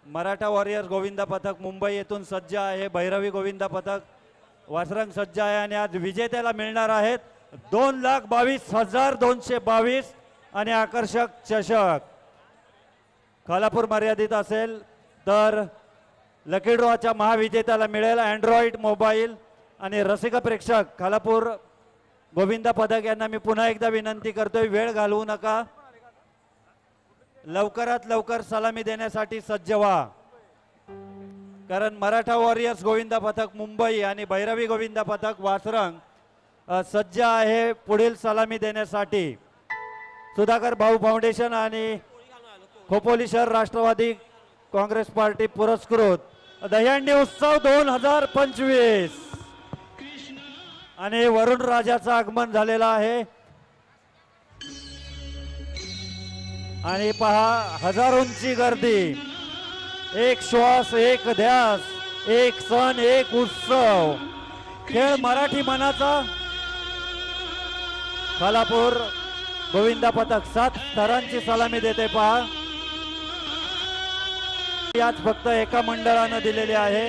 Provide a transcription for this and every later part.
Maratha warriors Govinda पथक मुंबई येथून सज्ज आहे। भैरवी गोविंदा पथक वासरंग सज्ज आहे आणि आज विजेत्याला मिळणार आहेत 2,22,222 आणि आकर्षक चषक। खालापूर मर्यादित असेल तर लकी ड्रॉच्या महाविजेत्याला मिळेल अँड्रॉइड मोबाईल। आणि रसिक प्रेक्षक खालापूर गोविंदा पथक यांना मी पुन्हा एकदा विनंती करतोय, वेळ घालवू नका, लवकरात लवकर सलामी देण्यासाठी सज्ज व्हा, कारण मराठा वॉरियर्स गोविंदा पथक मुंबई आणि भैरवी गोविंदा पथक वासरंग सज्ज आहे पुढील सलामी देण्यासाठी। सुधाकर भाऊ फाउंडेशन आणि खोपोली शहर राष्ट्रवादी काँग्रेस पार्टी पुरस्कृत दहीहंडी उत्सव 2025 आणि वरुण राजाचं आगमन झालेलं आहे। आणि पहा हजारोंची गर्दी, एक श्वास एक ध्यास, एक सण एक उत्सव, खेळ मराठी मनाचा। खालापूर गोविंदा पथक 7 थरांची सलामी देते पहा, याच फक्त एका मंडळानं दिलेली आहे।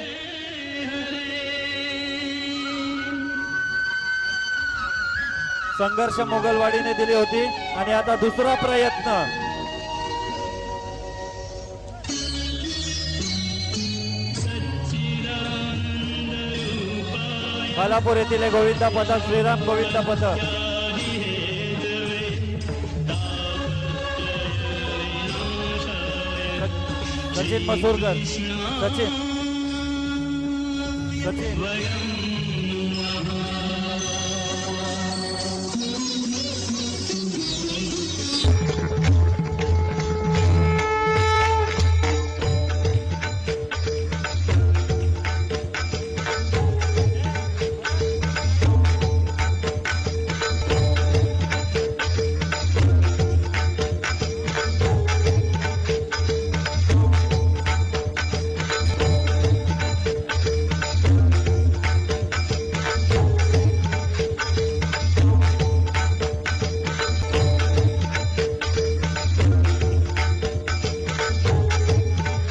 संघर्ष मोगलवाडीने दिली होती आणि आता दुसरा प्रयत्न। खालापूर येथील गोविंदा पथक श्रीराम गोविंदा पथक सचिन मसूरकर सचिन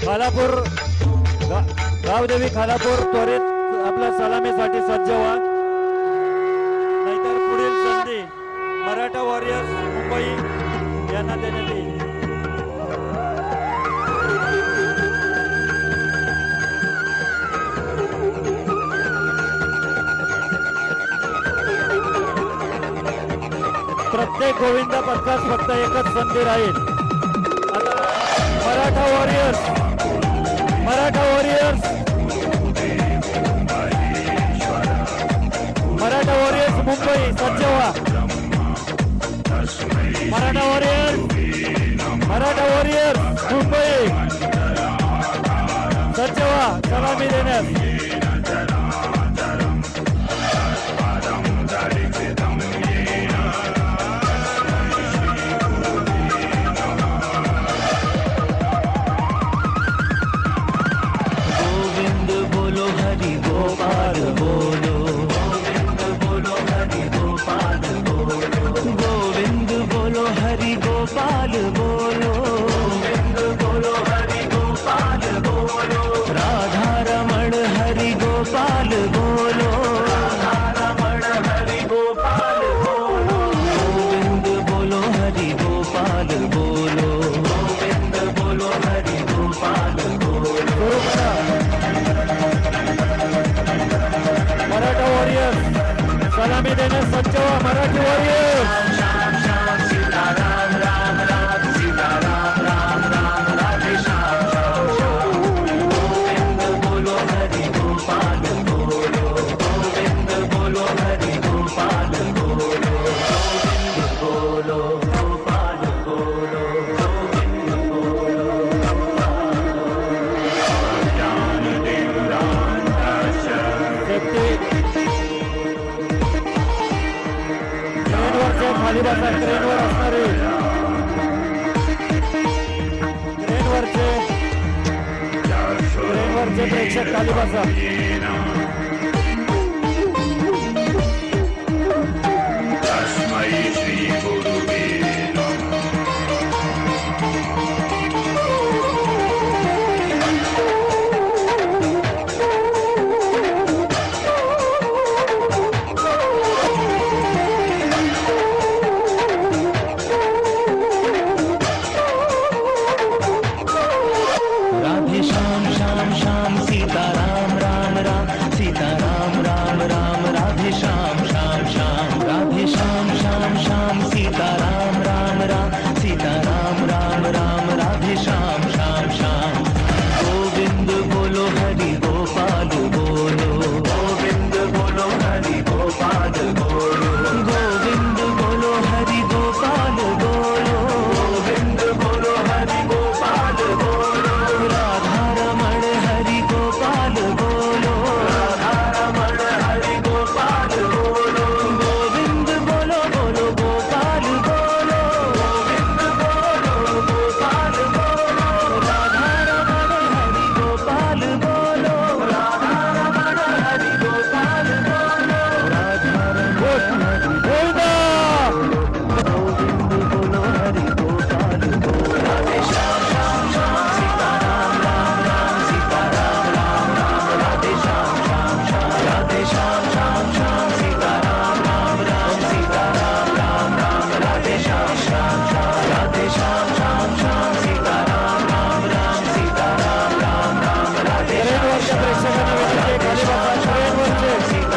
खालापूर गावदेवी खालापूर त्वरित आपल्या सलामीसाठी सज्ज व्हा, नाहीतर पुढील संधी मराठा वॉरियर्स मुंबई यांना देण्यात येईल। प्रत्येक गोविंदा पथकास फक्त एकच संधी राहील। आता मराठा वॉरियर्स मराठा वॉरियर्स मुंबई सज्ज व्हा, मराठा वॉरियर्स मुंबई सज्ज व्हा सलामी देण्यास। गोपाल बोलो, गोविंद बोलो हरि गोपाल बोलो, गोविंद बोलो हरि गोपाल बोलो, गोविंद बोलो हरि गोपाल बोलो, राधा रमण हरि गोपाल बोलो, राधा रमण हरि गोपाल बोलो, गोविंद बोलो हरि गोपाल बोलो, गोविंद बोलो हरि गोपाल बोलो। मराठा वॉरियर्स सलामी देण्यास सज्ज व्हा, मराठी वॉरियर्स। श्याम श्याम सीताराम राम राम सीताराम राम राम राधे श्याम श्याम श्याम, गोविंद बोलो हरि गोपाल बोलो, गोविंद बोलो हरि गोपाल बोलो, गोविंद बोलो गोपाल बोलो, गोविंद बोलो ज्ञान देव राम ट्रेनवरचे खाली बसा, ट्रेनवर असणारे ट्रेनवरचे प्रेक्षक खाली बसा।